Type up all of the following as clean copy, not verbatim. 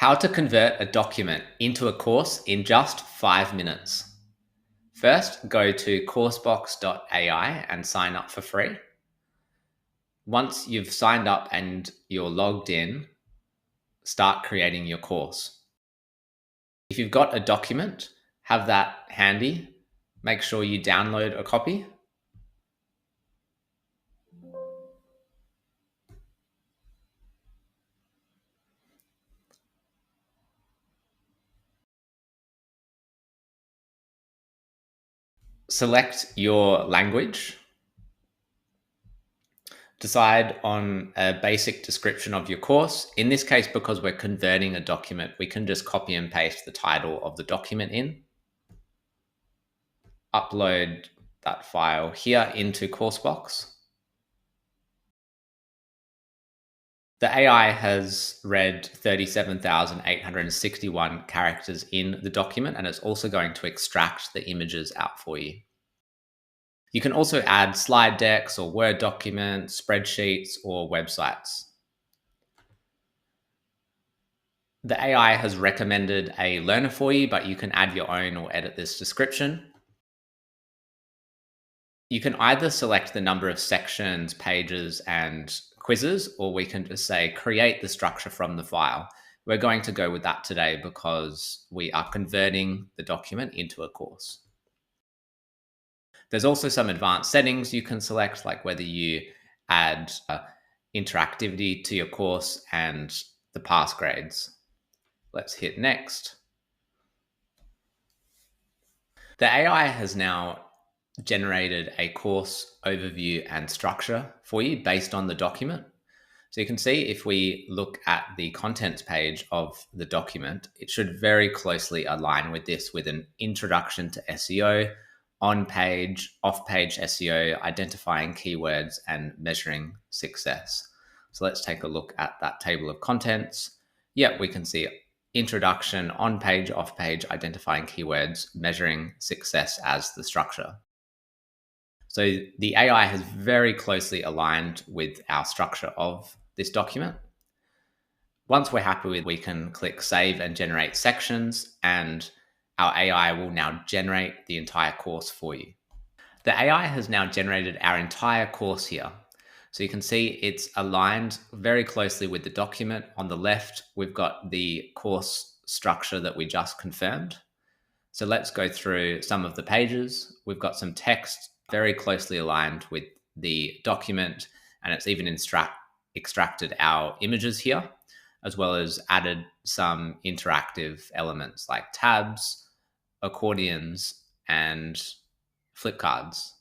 How to convert a document into a course in just 5 minutes. First, go to coursebox.ai and sign up for free. Once you've signed up and you're logged in, start creating your course. If you've got a document, have that handy. Make sure you download a copy. Select your language. Decide on a basic description of your course. In this case, because we're converting a document, we can just copy and paste the title of the document in. Upload that file here into CourseBox. The AI has read 37,861 characters in the document, and it's also going to extract the images out for you. You can also add slide decks or Word documents, spreadsheets, or websites. The AI has recommended a learner for you, but you can add your own or edit this description. You can either select the number of sections, pages, and quizzes, or we can just say create the structure from the file. We're going to go with that today because we are converting the document into a course. There's also some advanced settings you can select, like whether you add interactivity to your course and the pass grades. Let's hit next. The AI has now generated a course overview and structure for you based on the document. So you can see if we look at the contents page of the document, it should very closely align with this, with an introduction to SEO, on-page, off-page SEO, identifying keywords, and measuring success. So let's take a look at that table of contents. Yep, we can see introduction, on-page, off-page, identifying keywords, measuring success as the structure. So the AI has very closely aligned with our structure of this document. Once we're happy with it, we can click save and generate sections, and our AI will now generate the entire course for you. The AI has now generated our entire course here. So you can see it's aligned very closely with the document. On the left, we've got the course structure that we just confirmed. So let's go through some of the pages. We've got some text very closely aligned with the document, and it's even extracted our images here, as well as added some interactive elements like tabs, accordions, and flip cards.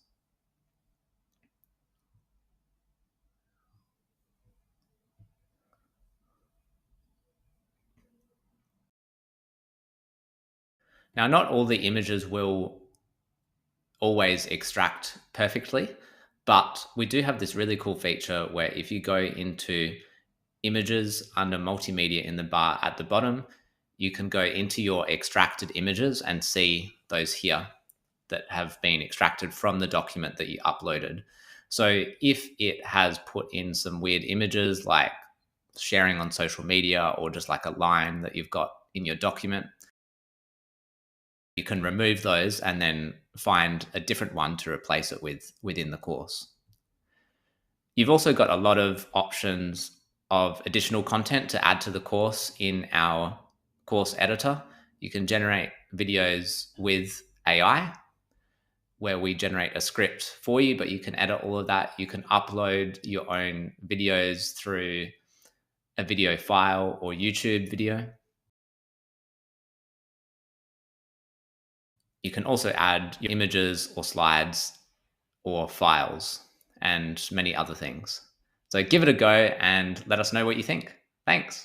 Now, not all the images will always extract perfectly, but we do have this really cool feature where if you go into images under multimedia in the bar at the bottom, you can go into your extracted images and see those here that have been extracted from the document that you uploaded. So if it has put in some weird images like sharing on social media or just like a line that you've got in your document, you can remove those and then find a different one to replace it with within the course. You've also got a lot of options of additional content to add to the course in our course editor. You can generate videos with AI, where we generate a script for you, but you can edit all of that. You can upload your own videos through a video file or YouTube video. You can also add your images or slides or files and many other things. So give it a go and let us know what you think. Thanks.